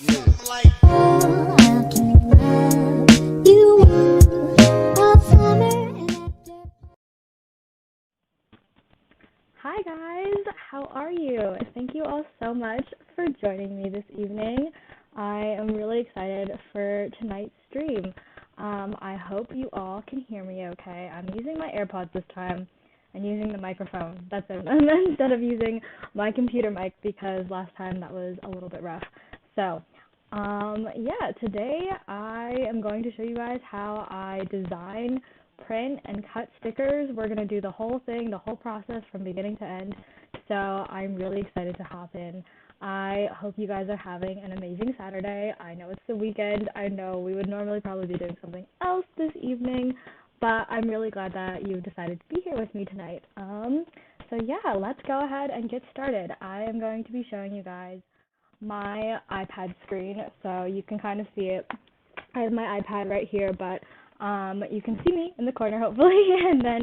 Hi guys, how are you? Thank you all so much for joining me this evening. I am really excited for tonight's stream. I hope you all can hear me okay. I'm using my AirPods this time and using the microphone. That's it. Instead of using my computer mic because last time that was a little bit rough. So, yeah, today I am going to show you guys how I design, print, and cut stickers. We're going to do the whole thing, the whole process from beginning to end. So I'm really excited to hop in. I hope you guys are having an amazing Saturday. I know it's the weekend. I know we would normally probably be doing something else this evening, but I'm really glad that you decided to be here with me tonight. So yeah, let's go ahead and get started. I am going to be showing you guys my iPad screen, so you can kind of see it. I have my iPad right here, but you can see me in the corner hopefully, and then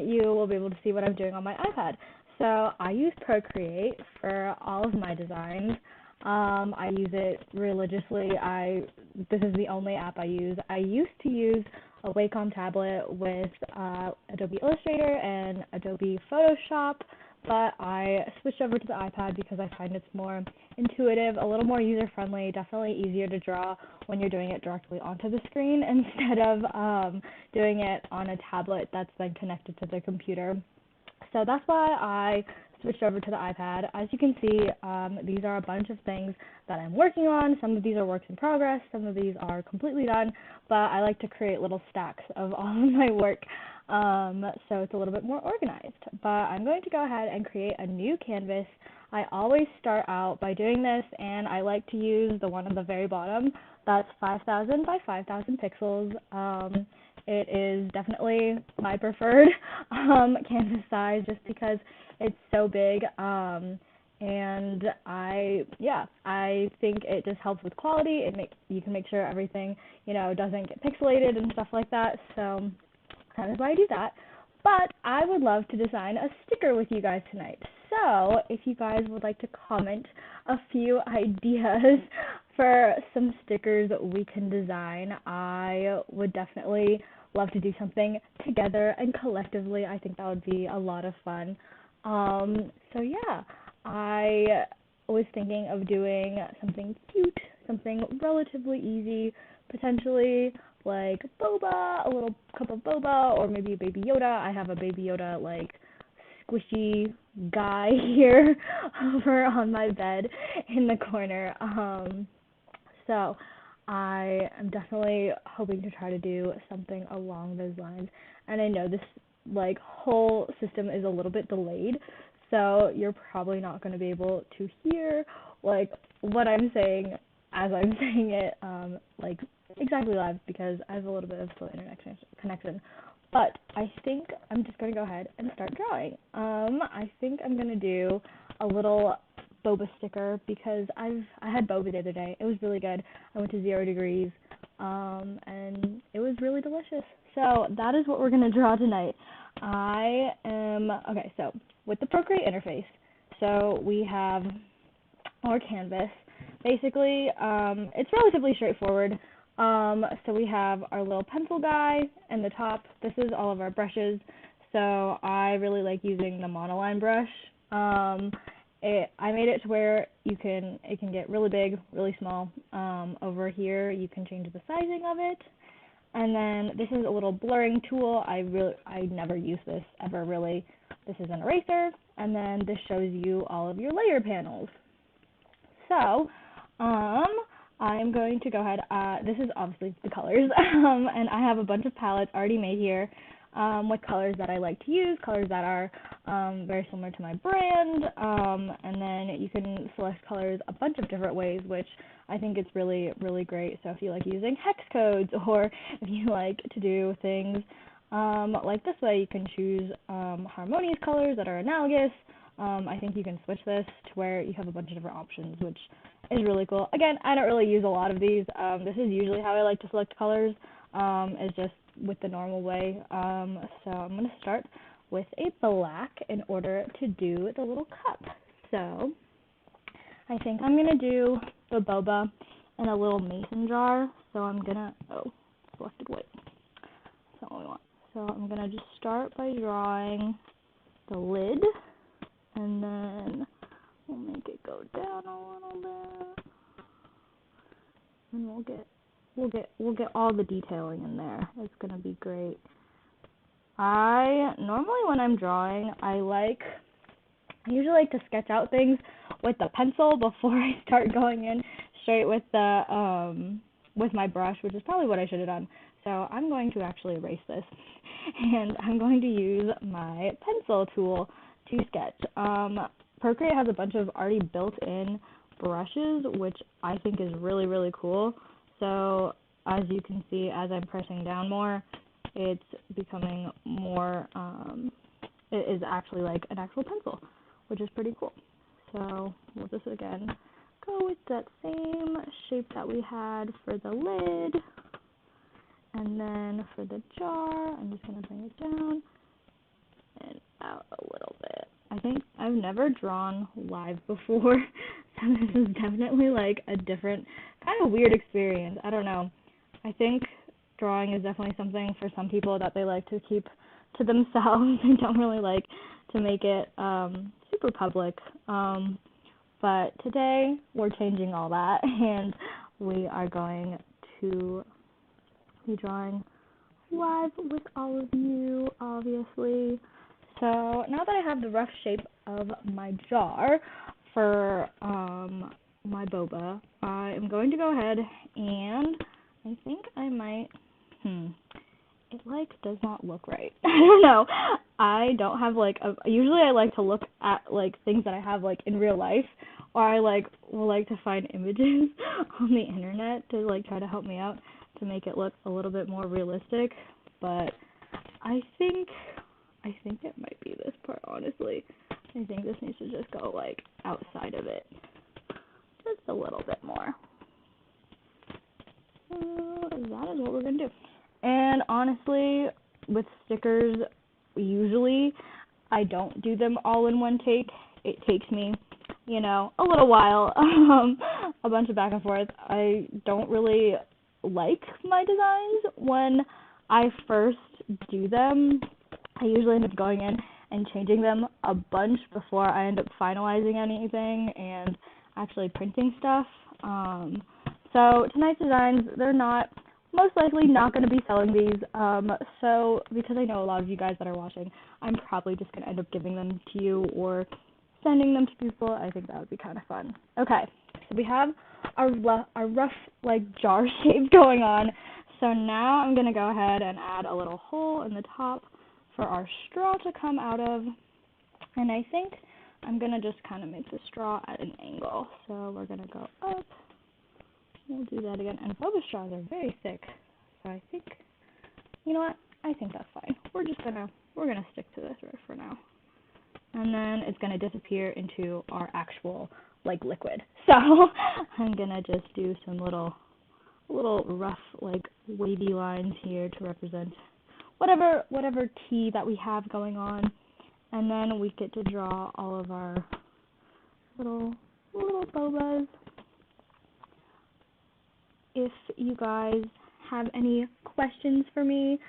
you will be able to see what I'm doing on my iPad. So I use Procreate for all of my designs. I use it religiously. This is the only app I use. I used to use a Wacom tablet with Adobe Illustrator and Adobe Photoshop, but I switched over to the iPad because I find it's more intuitive, a little more user-friendly, definitely easier to draw when you're doing it directly onto the screen instead of doing it on a tablet that's then connected to the computer. So that's why I switched over to the iPad. As you can see, these are a bunch of things that I'm working on. Some of these are works in progress, some of these are completely done, but I like to create little stacks of all of my work, so it's a little bit more organized. But I'm going to go ahead and create a new canvas. I always start out by doing this, and I like to use the one at the very bottom. That's 5,000 by 5,000 pixels. It is definitely my preferred canvas size just because it's so big, and I think it just helps with quality. You can make sure everything, doesn't get pixelated and stuff like that, so that is why I do that. But I would love to design a sticker with you guys tonight. So if you guys would like to comment a few ideas for some stickers we can design, I would definitely love to do something together and collectively. I think that would be a lot of fun. So yeah, I was thinking of doing something cute, something relatively easy, potentially like boba, a little cup of boba, or maybe a baby Yoda. I have a baby Yoda like squishy guy here over on my bed in the corner. So I am definitely hoping to try to do something along those lines. And I know this whole system is a little bit delayed, so you're probably not going to be able to hear what I'm saying as I'm saying it exactly live because I have a little bit of slow internet connection. But I think I'm just going to go ahead and start drawing. I think I'm going to do a little boba sticker because I had boba the other day. It was really good. I went to 0 degrees, and it was really delicious. So that is what we're going to draw tonight. Okay, so with the Procreate interface, so we have our canvas. Basically, it's relatively straightforward. So we have our little pencil guy in the top. This is all of our brushes. So I really like using the monoline brush. I made it to where it can get really big, really small. Over here, you can change the sizing of it. And then this is a little blurring tool. I never use this ever really. This is an eraser, and then this shows you all of your layer panels. So, I'm going to go ahead. This is obviously the colors, and I have a bunch of palettes already made here with colors that I like to use, colors that are very similar to my brand, and then you can select colors a bunch of different ways, which I think is really, really great. So if you like using hex codes, or if you like to do things like this way, you can choose harmonious colors that are analogous. I think you can switch this to where you have a bunch of different options, which is really cool. Again, I don't really use a lot of these. This is usually how I like to select colors, is just with the normal way. So I'm going to start with a black in order to do the little cup. So I think I'm going to do the boba in a little mason jar. So I'm gonna, selected white. That's not what we want. So I'm gonna just start by drawing the lid, and then we'll make it go down a little bit, and we'll get all the detailing in there. It's gonna be great. I normally, when I'm drawing, I usually like to sketch out things with the pencil before I start going in straight with the with my brush, which is probably what I should have done. So I'm going to actually erase this, and I'm going to use my pencil tool to sketch. Procreate has a bunch of already built-in brushes, which I think is really, really cool. So as you can see, as I'm pressing down more, it's becoming more, it is actually like an actual pencil, which is pretty cool. So we'll just, again, go with that same shape that we had for the lid. And then for the jar, I'm just going to bring it down and out a little bit. I think I've never drawn live before, so this is definitely like a different, kind of weird experience. I don't know. I think drawing is definitely something for some people that they like to keep to themselves. They don't really like to make it super public. But today we're changing all that, and we are going to be drawing live with all of you, obviously. So now that I have the rough shape of my jar for my boba, I am going to go ahead and I think I might, it like does not look right. I don't know. I don't have like usually I like to look at like things that I have like in real life, or I will like to find images on the internet to like try to help me out to make it look a little bit more realistic. But I think it might be this part, honestly. I think this needs to just go like outside of it just a little bit more. So that is what we're gonna do. And honestly, with stickers, usually I don't do them all in one take. It takes me, a little while, a bunch of back and forth. I don't really like my designs when I first do them. I usually end up going in and changing them a bunch before I end up finalizing anything and actually printing stuff. So tonight's designs, they're most likely not going to be selling these. So because I know a lot of you guys that are watching, I'm probably just going to end up giving them to you or sending them to people. I think that would be kind of fun. Okay, so we have our rough like jar shape going on. So now I'm going to go ahead and add a little hole in the top for our straw to come out of. And I think I'm going to just kind of make the straw at an angle. So we're going to go up. We'll do that again. And boba straws are very thick. So I think, you know what? I think that's fine. We're going to stick to this right for now. And then it's going to disappear into our actual like liquid. So I'm going to just do some little rough like wavy lines here to represent whatever tea that we have going on, and then we get to draw all of our little bobas. If you guys have any questions for me,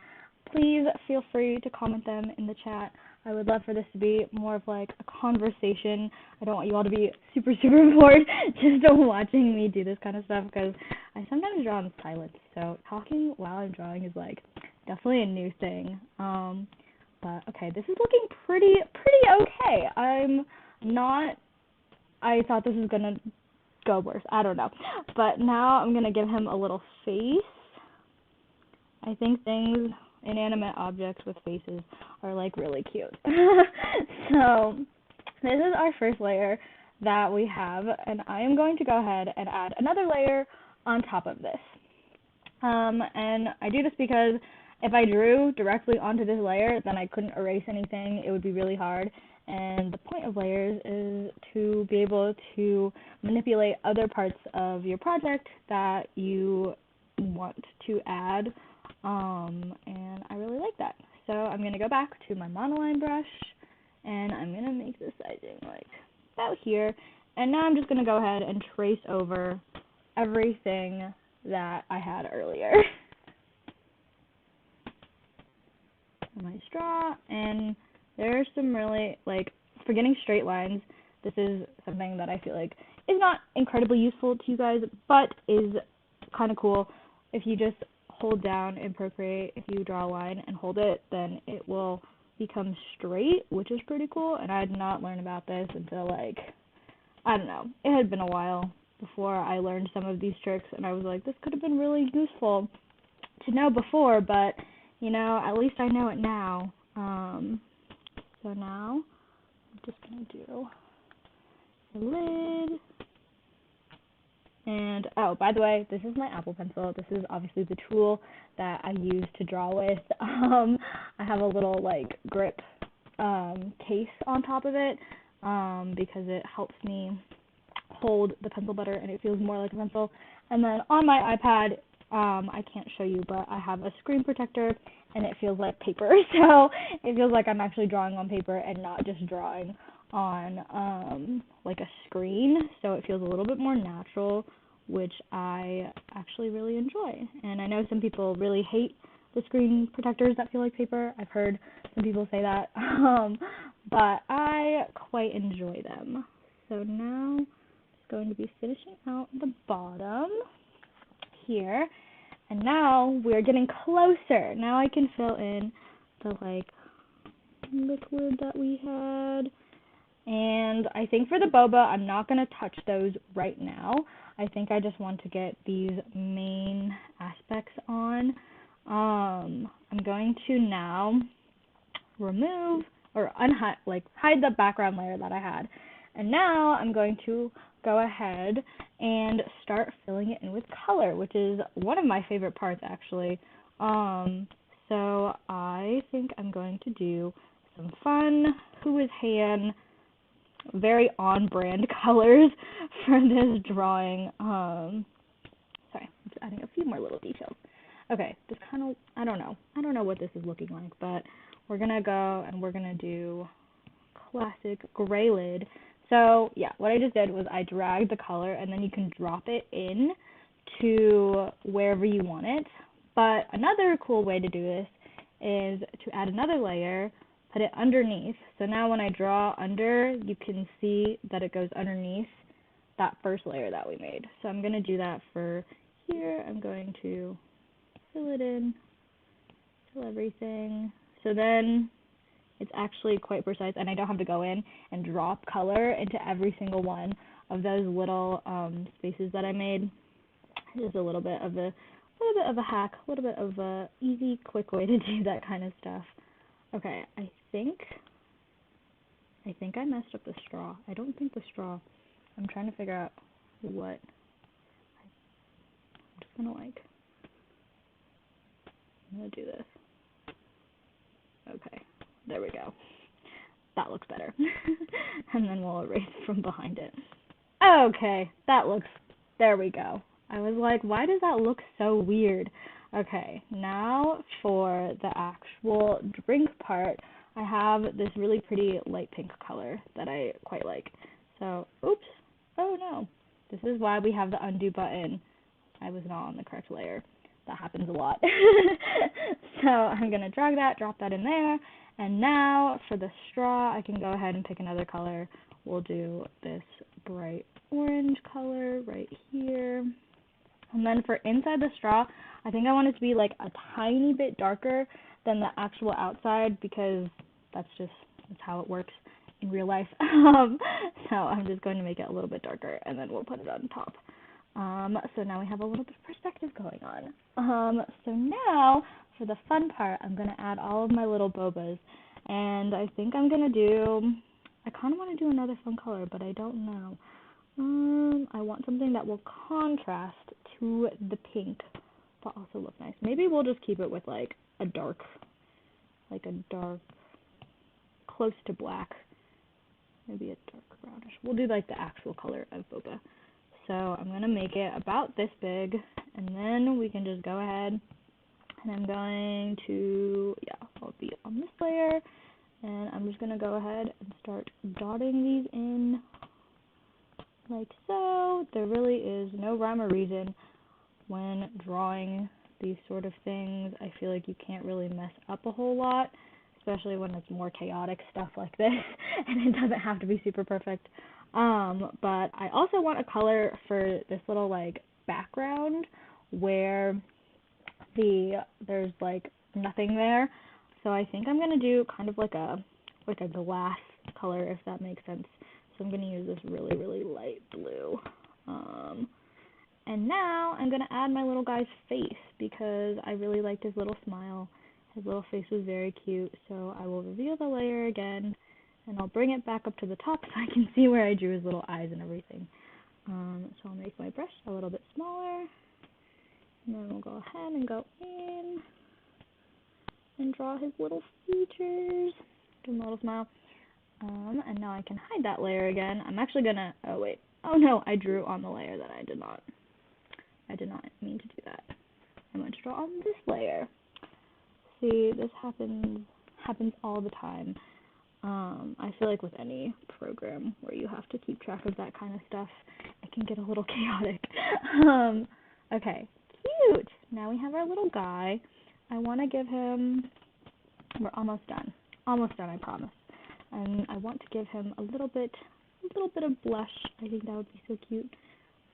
please feel free to comment them in the chat. I would love for this to be more of like a conversation. I don't want you all to be super bored just watching me do this kind of stuff, because I sometimes draw in silence. So talking while I'm drawing is like definitely a new thing. But okay, this is looking pretty okay. I thought this was gonna go worse. I don't know. But now I'm gonna give him a little face. I think inanimate objects with faces are like really cute. So this is our first layer that we have, and I am going to go ahead and add another layer on top of this. And I do this because if I drew directly onto this layer, then I couldn't erase anything. It would be really hard. And the point of layers is to be able to manipulate other parts of your project that you want to add. And I really like that. So I'm going to go back to my monoline brush, and I'm going to make the sizing like about here. And now I'm just going to go ahead and trace over everything that I had earlier. My straw, and there's some really, like, for getting straight lines, this is something that I feel like is not incredibly useful to you guys, but is kind of cool. If you just hold down in Procreate, if you draw a line and hold it, then it will become straight, which is pretty cool, and I did not learn about this until, like, I don't know, it had been a while before I learned some of these tricks, and I was like, this could have been really useful to know before, but you know, at least I know it now. So now I'm just going to do the lid. And, oh, by the way, this is my Apple Pencil. This is obviously the tool that I use to draw with. I have a little, like, grip case on top of it because it helps me hold the pencil better and it feels more like a pencil. And then on my iPad, I can't show you, but I have a screen protector, and it feels like paper, so it feels like I'm actually drawing on paper and not just drawing on, like a screen, so it feels a little bit more natural, which I actually really enjoy. And I know some people really hate the screen protectors that feel like paper. I've heard some people say that, but I quite enjoy them. So now I'm going to be finishing out the bottom here, and now we're getting closer. Now I can fill in the like liquid that we had, and I think for the boba I'm not going to touch those right now. I think I just want to get these main aspects on. I'm going to now remove or hide the background layer that I had, and now I'm going to go ahead and start filling it in with color, which is one of my favorite parts actually. So I think I'm going to do some fun Who is Han, very on-brand colors for this drawing. Sorry, I'm just adding a few more little details. Okay, this kind of, I don't know what this is looking like, but we're gonna go and we're gonna do classic gray lid. So yeah, what I just did was I dragged the color, and then you can drop it in to wherever you want it. But another cool way to do this is to add another layer, put it underneath. So now when I draw under, you can see that it goes underneath that first layer that we made. So I'm going to do that for here. I'm going to fill it in, fill everything. So then it's actually quite precise, and I don't have to go in and drop color into every single one of those little spaces that I made. Just a little bit of a hack, a little bit of a easy, quick way to do that kind of stuff. Okay, I think I messed up the straw. I don't think the straw. I'm trying to figure out what. I'm just gonna I'm gonna do this. Okay. There we go. That looks better. And then we'll erase from behind it. Okay, there we go. I was like, why does that look so weird? Okay, now for the actual drink part, I have this really pretty light pink color that I quite like. So, oops, oh no. This is why we have the undo button. I was not on the correct layer. That happens a lot. So I'm going to drag that, drop that in there. And now for the straw, I can go ahead and pick another color. We'll do this bright orange color right here. And then for inside the straw, I think I want it to be like a tiny bit darker than the actual outside, because that's how it works in real life. So I'm just going to make it a little bit darker, and then we'll put it on top. So now we have a little bit of perspective going on. So now for the fun part, I'm going to add all of my little bobas. And I think I kind of want to do another fun color, but I don't know. I want something that will contrast to the pink, but also look nice. Maybe we'll just keep it with like a dark, close to black, maybe a dark brownish. We'll do like the actual color of boba. So I'm going to make it about this big, and then we can just go ahead, and I'm going to, I'll be on this layer, and I'm just going to go ahead and start dotting these in like so. There really is no rhyme or reason when drawing these sort of things. I feel like you can't really mess up a whole lot, especially when it's more chaotic stuff like this, and it doesn't have to be super perfect. But I also want a color for this little like background where there's like nothing there. So I think I'm gonna do kind of like a glass color, if that makes sense. So I'm gonna use this really, really light blue. And now I'm gonna add my little guy's face because I really liked his little smile. His little face was very cute. So I will reveal the layer again, and I'll bring it back up to the top so I can see where I drew his little eyes and everything. So I'll make my brush a little bit smaller, and then we'll go ahead and go in and draw his little features. Give him a little smile. And now I can hide that layer again. I'm actually gonna, oh wait, oh no, I drew on the layer that I did not mean to do that. I'm going to draw on this layer. See, this happens all the time. I feel like with any program where you have to keep track of that kind of stuff, it can get a little chaotic. Okay, cute. Now we have our little guy. I want to give him, we're almost done. Almost done, I promise. And I want to give him a little bit of blush. I think that would be so cute.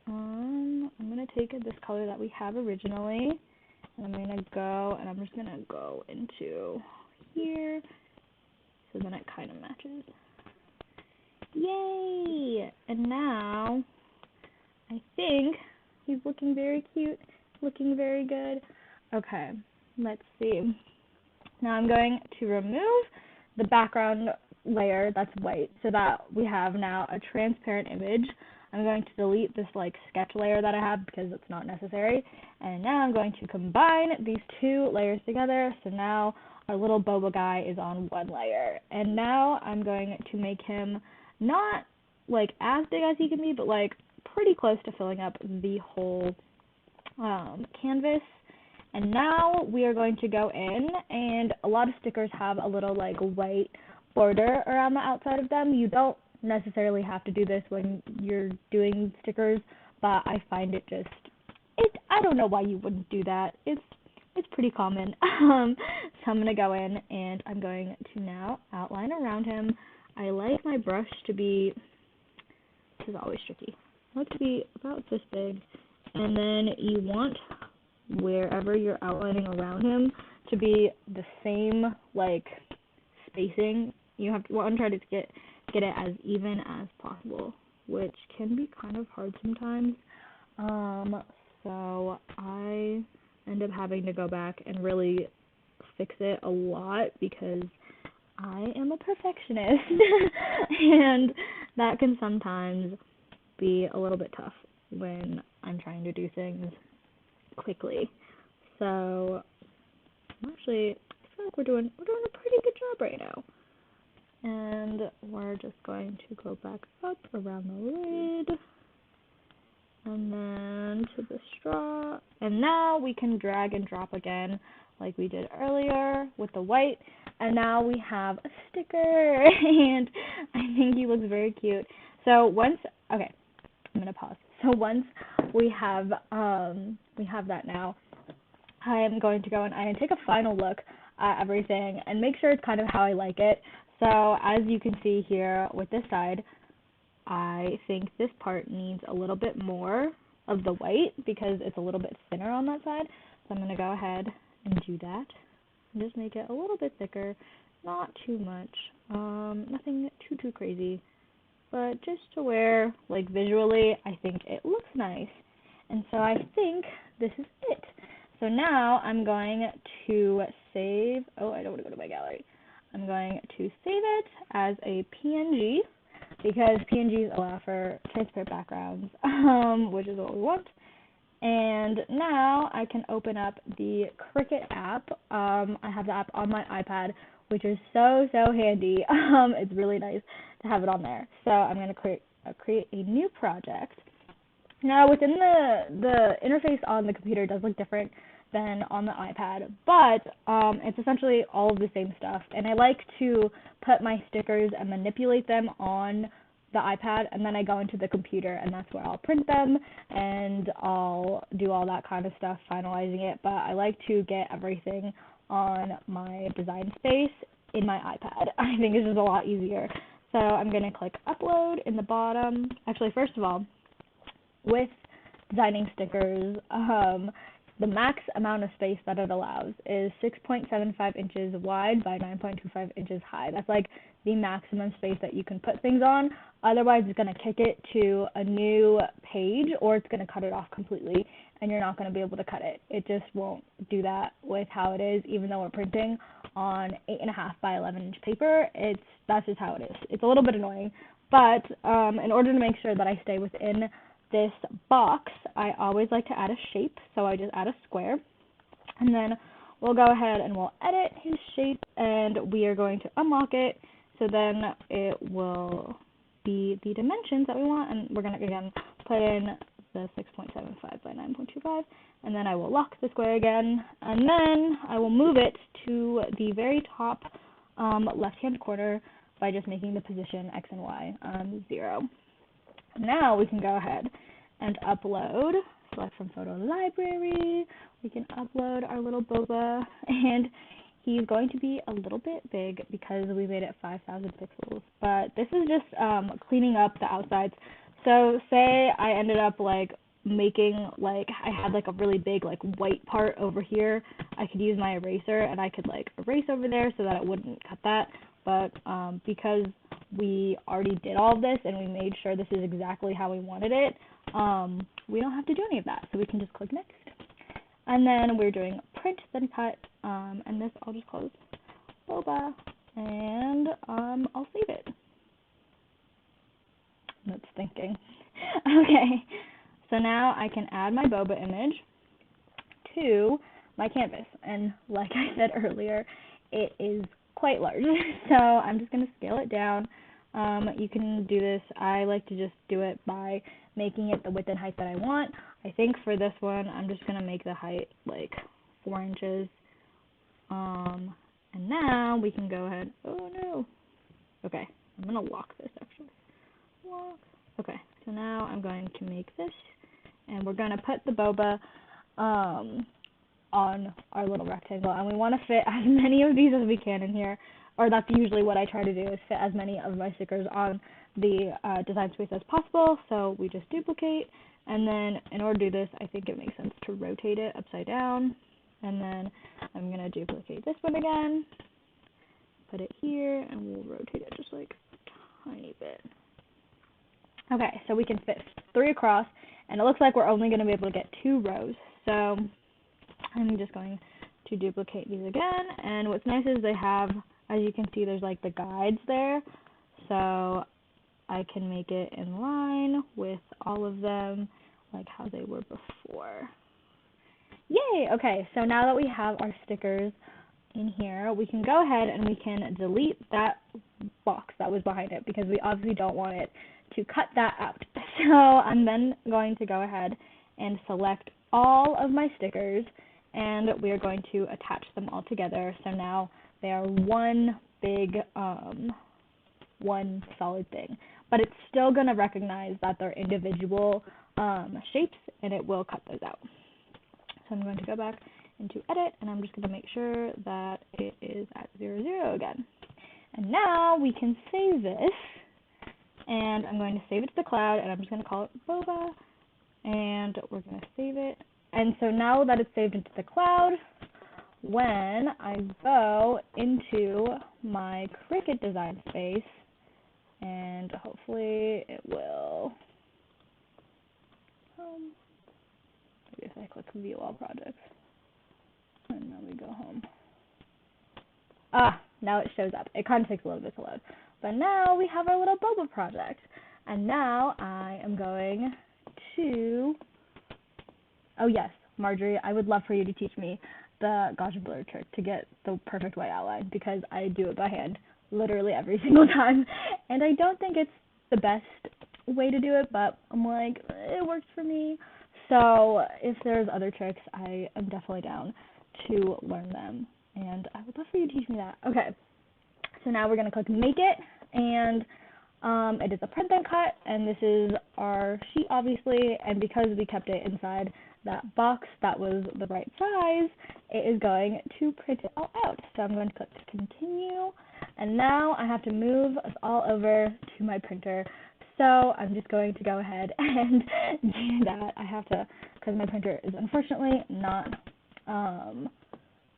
I'm going to take this color that we have originally, and I'm going to go, and I'm just going to go into here, so then it kind of matches. Yay! And now, I think he's looking very cute, looking very good. Okay, let's see. Now I'm going to remove the background layer that's white so that we have now a transparent image. I'm going to delete this like sketch layer that I have because it's not necessary. And now I'm going to combine these two layers together. So now our little boba guy is on one layer. And now I'm going to make him not like as big as he can be, but like pretty close to filling up the whole canvas. And now we are going to go in, and a lot of stickers have a little like white border around the outside of them. You don't necessarily have to do this when you're doing stickers, but I find it just, I don't know why you wouldn't do that. It's pretty common. So I'm going to go in, and I'm going to now outline around him. I like my brush to be, this is always tricky, I like to be about this big, and then you want wherever you're outlining around him to be the same like spacing. You want to try to get it as even as possible, which can be kind of hard sometimes. So I end up having to go back and really fix it a lot because I am a perfectionist and that can sometimes be a little bit tough when I'm trying to do things quickly. So actually, I feel like we're doing a pretty good job right now. And we're just going to go back up around the lid, and then to the straw. And now we can drag and drop again like we did earlier with the white. And now we have a sticker, and I think he looks very cute. So okay, I'm going to pause. So once we have that now, I am going to go and take a final look at everything and make sure it's kind of how I like it. So as you can see here with this side, I think this part needs a little bit more of the white because it's a little bit thinner on that side. So I'm going to go ahead and do that and just make it a little bit thicker, not too much, nothing too crazy, but just to where, like, visually, I think it looks nice. And so I think this is it. So now I'm going to save, oh, I don't want to go to my gallery. I'm going to save it as a PNG because PNGs allow for transparent backgrounds, which is what we want. And now I can open up the Cricut app. I have the app on my iPad, which is so handy. It's really nice to have it on there. So I'm going to create a new project. Now within the interface on the computer does look different than on the iPad, but it's essentially all of the same stuff. And I like to put my stickers and manipulate them on the iPad, and then I go into the computer, and that's where I'll print them, and I'll do all that kind of stuff, finalizing it. But I like to get everything on my design space in my iPad. I think it's just a lot easier. So I'm going to click upload in the bottom. Actually, first of all, with designing stickers, the max amount of space that it allows is 6.75 inches wide by 9.25 inches high. That's like the maximum space that you can put things on. Otherwise, it's going to kick it to a new page, or it's going to cut it off completely, and you're not going to be able to cut it. It just won't do that with how it is, even though we're printing on 8.5 by 11 inch paper. That's just how it is. It's a little bit annoying, but in order to make sure that I stay within this box, I always like to add a shape, so I just add a square, and then we'll go ahead and we'll edit his shape, and we are going to unlock it, so then it will be the dimensions that we want, and we're going to, again, put in the 6.75 by 9.25, and then I will lock the square again, and then I will move it to the very top left-hand corner by just making the position X and Y 0. Now we can go ahead and upload, select from photo library, we can upload our little boba, and he's going to be a little bit big because we made it 5,000 pixels, but this is just cleaning up the outsides. So say I ended up like making, like I had like a really big like white part over here, I could use my eraser and I could like erase over there so that it wouldn't cut that, but because we already did all of this and we made sure this is exactly how we wanted it, we don't have to do any of that, so we can just click next. And then we're doing print, then cut, and this I'll just close boba, and I'll save it. That's thinking. Okay, so now I can add my boba image to my canvas, and like I said earlier, it is quite large, so I'm just going to scale it down. You can do this, I like to just do it by making it the width and height that I want. I think for this one, I'm just going to make the height like 4 inches. And now we can go ahead, oh no, okay, I'm going to lock this actually. Lock. Okay, so now I'm going to make this, and we're going to put the boba on our little rectangle, and we want to fit as many of these as we can in here, or that's usually what I try to do, is fit as many of my stickers on the design space as possible. So we just duplicate, and then in order to do this, I think it makes sense to rotate it upside down, and then I'm going to duplicate this one again, put it here, and we'll rotate it just like a tiny bit. Okay, so we can fit 3 across, and it looks like we're only going to be able to get 2 rows, so I'm just going to duplicate these again, and what's nice is they have, as you can see, there's like the guides there, so I can make it in line with all of them, like how they were before. Yay! Okay, so now that we have our stickers in here, we can go ahead and we can delete that box that was behind it, because we obviously don't want it to cut that out. So I'm then going to go ahead and select all of my stickers, and we are going to attach them all together. So now they are one big, one solid thing. But it's still going to recognize that they're individual shapes, and it will cut those out. So I'm going to go back into edit, and I'm just going to make sure that it is at 0, 0 again. And now we can save this, and I'm going to save it to the cloud, and I'm just going to call it boba, and we're going to save it. And so now that it's saved into the cloud, when I go into my Cricut design space, and hopefully it will, I guess I click view all projects, and then we go home. Now it shows up. It kind of takes a little bit to load. But now we have our little boba project. And now I am going to, oh yes, Marjorie, I would love for you to teach me the gauge and blur trick to get the perfect white outline, because I do it by hand literally every single time. And I don't think it's the best way to do it, but I'm like, it works for me. So if there's other tricks, I am definitely down to learn them. And I would love for you to teach me that. Okay, so now we're going to click Make It, and It is a print and cut, and this is our sheet, obviously, and because we kept it inside that box that was the right size, it is going to print it all out. So I'm going to click continue, and now I have to move us all over to my printer. So I'm just going to go ahead and do that. I have to, because my printer is unfortunately not,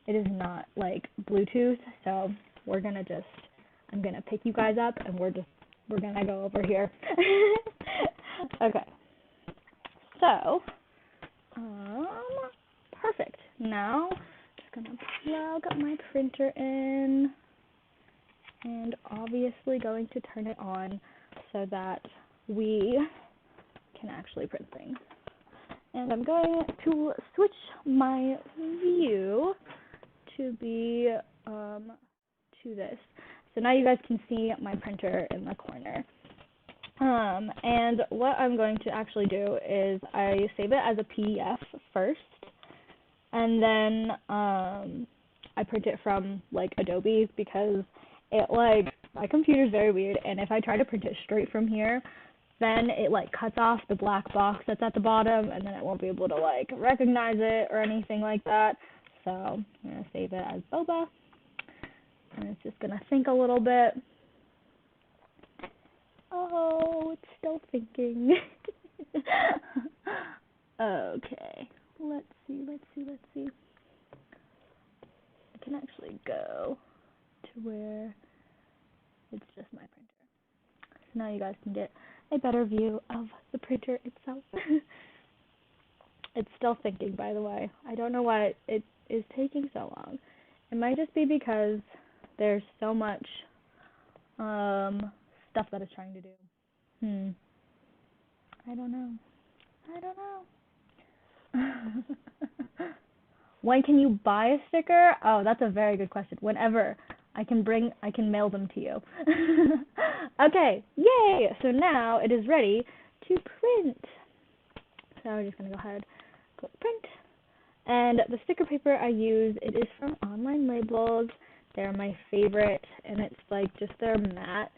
it is not like Bluetooth, so we're gonna just, I'm gonna pick you guys up, and we're gonna go over here. Okay. So, perfect. Now, just gonna plug my printer in, and obviously going to turn it on so that we can actually print things. And I'm going to switch my view to be to this. So now you guys can see my printer in the corner. And what I'm going to actually do is I save it as a PDF first, and then I print it from like Adobe, because it like, my computer's very weird, and if I try to print it straight from here, then it like cuts off the black box that's at the bottom, and then it won't be able to like recognize it or anything like that. So I'm gonna save it as boba, and it's just gonna think a little bit. Oh, it's still thinking. Okay, let's see. I can actually go to where it's just my printer. So now you guys can get a better view of the printer itself. It's still thinking, by the way. I don't know why it is taking so long. It might just be because there's so much stuff that it's trying to do. I don't know. When can you buy a sticker? Oh, that's a very good question. Whenever. I can mail them to you. Okay, yay! So now it is ready to print. So I'm just gonna go ahead, click print. And the sticker paper I use, it is from Online Labels. They're my favorite, and it's like just their matte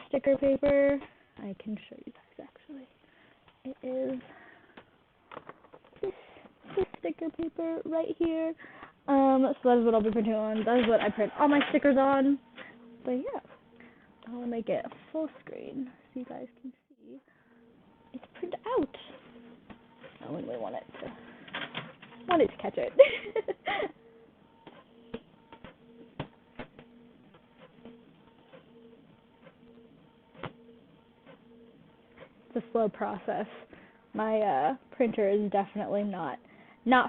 sticker paper. I can show you guys actually. It is this sticker paper right here. So that is what I'll be printing on. That is what I print all my stickers on. But yeah, I'll make it full screen so you guys can see it's printed out. Oh, and we want it to catch it. It's a slow process. My printer is definitely not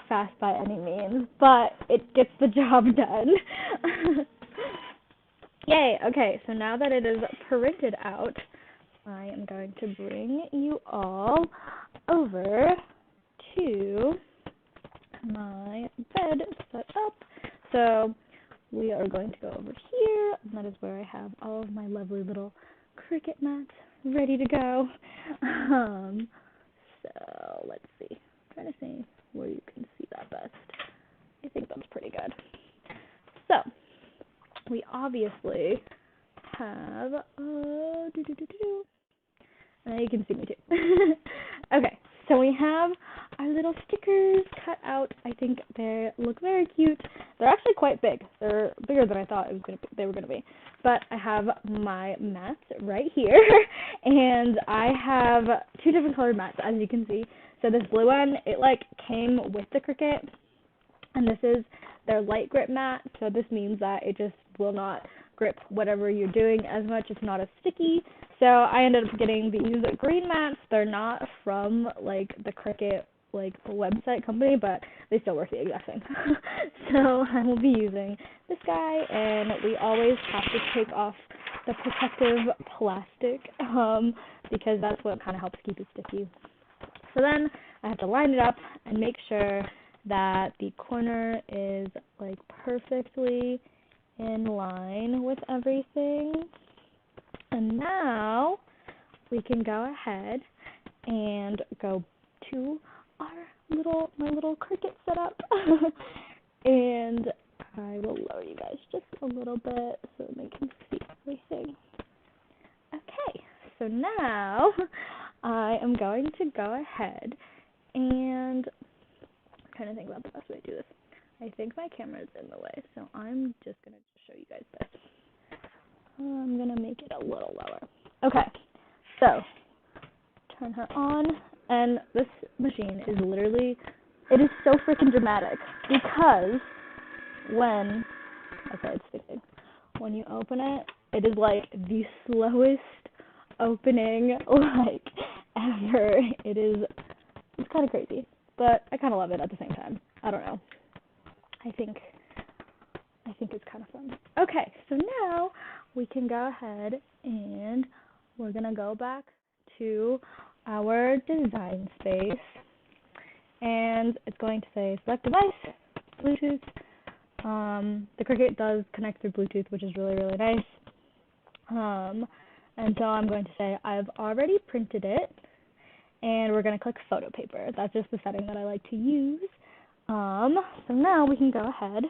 fast by any means, but it gets the job done. Yay! Okay, so now that it is printed out, I am going to bring you all over to my bed set up. So we are going to go over here, and that is where I have all of my lovely little Cricut mats ready to go. So let's see. I'm trying to see where you can see that best. I think that's pretty good. So we obviously have you can see me too. Okay, so we have our little stickers cut out. I think they look very cute. They're actually quite big. They're bigger than I thought they were gonna be. But I have my mats right here, and I have two different colored mats, as you can see. So this blue one, it like came with the Cricut, and this is their light grip mat. So this means that it just will not grip whatever you're doing as much. It's not as sticky. So I ended up getting these green mats. They're not from like the Cricut like website company, but they still work the exact same. So I will be using this guy, and we always have to take off the protective plastic because that's what kind of helps keep it sticky. So then I have to line it up and make sure that the corner is like perfectly in line with everything. And now we can go ahead and go to my little Cricut setup. And I will lower you guys just a little bit so they can see everything. so now I am going to go ahead and I'm trying to think about the best way to do this. I think my camera is in the way, so I'm just going to show you guys this. I'm going to make it a little lower. Okay, so turn her on, and this machine is literally, it is so freaking dramatic because it's sticking. When you open it, it is like the slowest opening like ever. It's kind of crazy, but I kind of love it at the same time. I don't know. I think it's kind of fun. Okay, so now we can go ahead and we're going to go back to our design space, and it's going to say select device, Bluetooth. The Cricut does connect through Bluetooth, which is really, really nice. And so I'm going to say I've already printed it, and we're going to click photo paper. That's just the setting that I like to use. So now we can go ahead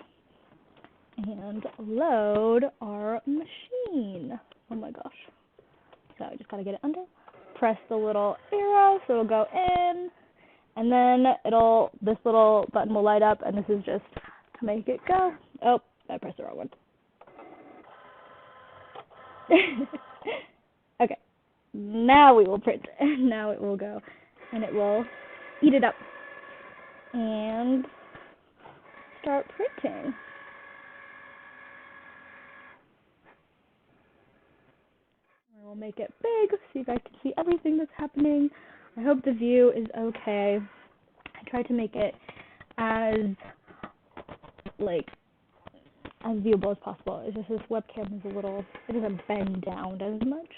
and load our machine. Oh my gosh. So I just got to get it under. Press the little arrow so it'll go in, and then this little button will light up, and this is just to make it go. Oh, I pressed the wrong one. Okay, now we will print. Now it will go, and it will eat it up and start printing. I will make it big so you guys can see everything that's happening. I hope the view is okay. I tried to make it as viewable as possible. It's just this webcam is it doesn't bend down as much,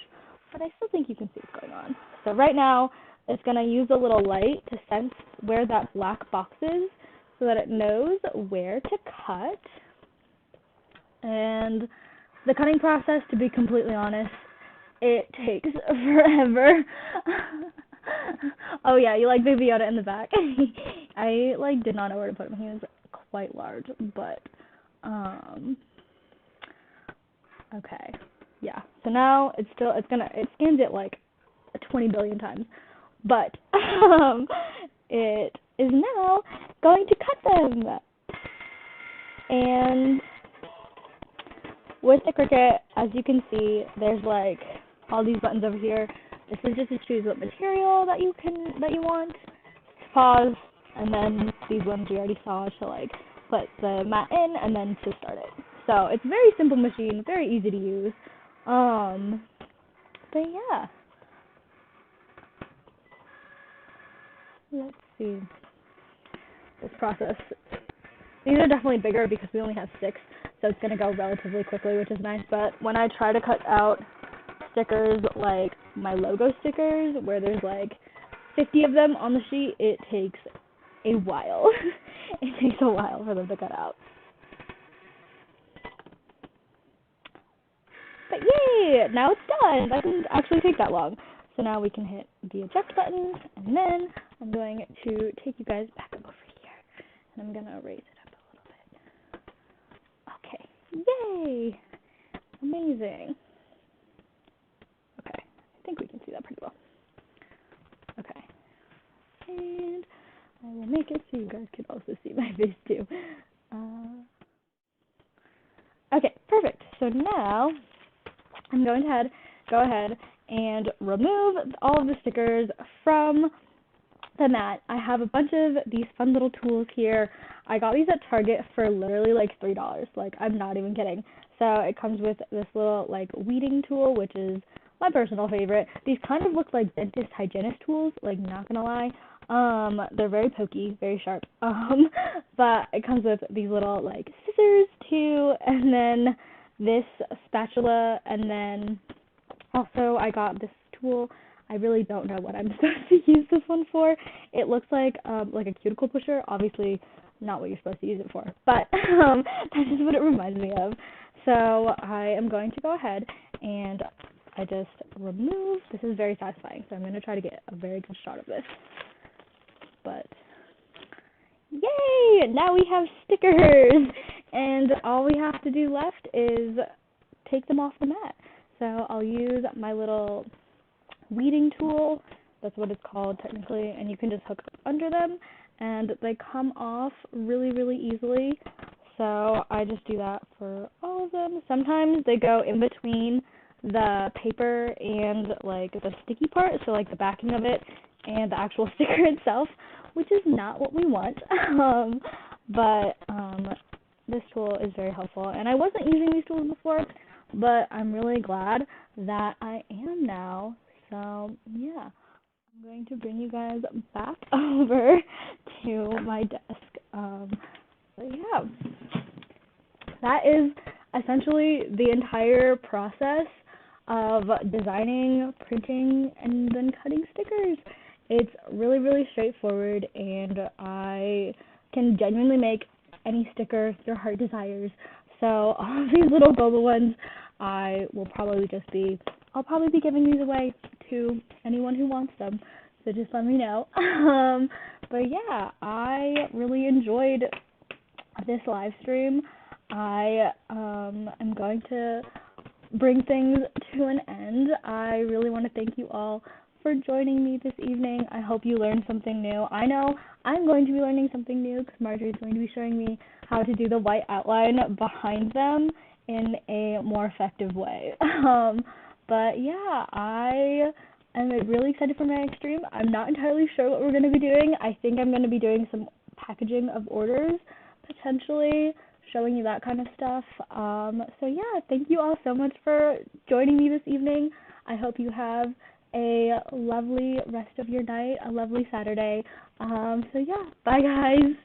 but I still think you can see what's going on. So right now, it's going to use a little light to sense where that black box is so that it knows where to cut. And the cutting process, to be completely honest, it takes forever. Oh yeah, you like Baby Yoda in the back. I did not know where to put him. He was quite large, but okay. Yeah. So now it scans it like 20 billion times. But it is now going to cut them. And with the Cricut, as you can see, there's all these buttons over here. This is just to choose what material that you want, to pause, and then these ones we already saw to put the mat in and then to start it. So it's a very simple machine, very easy to use. But yeah. Let's see. This process. These are definitely bigger because we only have 6, so it's going to go relatively quickly, which is nice. But when I try to cut out stickers like my logo stickers, where there's 50 of them on the sheet, it takes a while. It takes a while for them to cut out. But yay! Now it's done. That didn't actually take that long. So now we can hit the eject button, and then I'm going to take you guys back over here, and I'm going to raise it up a little bit. Okay. Yay! Amazing. Okay. I think we can see that pretty well. Okay. And I will make it so you guys can also see my face too. Okay, perfect. So now I'm going to go ahead and remove all of the stickers from the mat. I have a bunch of these fun little tools here. I got these at Target for literally $3. I'm not even kidding. So it comes with this little weeding tool, which is my personal favorite. These kind of look like dentist hygienist tools, not gonna lie. They're very pokey, very sharp. But it comes with these little scissors too, and then this spatula, and then also I got this tool. I really don't know what I'm supposed to use this one for. It looks like a cuticle pusher. Obviously not what you're supposed to use it for, but that's just what it reminds me of. So I am going to go ahead and I just remove. This is very satisfying, so I'm going to try to get a very good shot of this. But yay! Now we have stickers, and all we have to do left is take them off the mat. So I'll use my little weeding tool. That's what it's called technically, and you can just hook up under them, and they come off really, really easily. So I just do that for all of them. Sometimes they go in between the paper and like the sticky part, so like the backing of it and the actual sticker itself, which is not what we want. But this tool is very helpful, and I wasn't using these tools before, but I'm really glad that I am now. So yeah, I'm going to bring you guys back over to my desk. But yeah, that is essentially the entire process of designing, printing, and then cutting stickers. It's really, really straightforward, and I can genuinely make any sticker your heart desires. So all of these little boba ones, I'll probably be giving these away to anyone who wants them. So just let me know. But yeah, I really enjoyed this live stream. I am going to bring things to an end. I really want to thank you all for joining me this evening. I hope you learned something new. I know I'm going to be learning something new because Marjorie is going to be showing me how to do the white outline behind them in a more effective way. But yeah, I am really excited for my next stream. I'm not entirely sure what we're going to be doing. I think I'm going to be doing some packaging of orders, potentially showing you that kind of stuff. So yeah, thank you all so much for joining me this evening. I hope you have a lovely rest of your night, a lovely Saturday. So yeah, bye guys.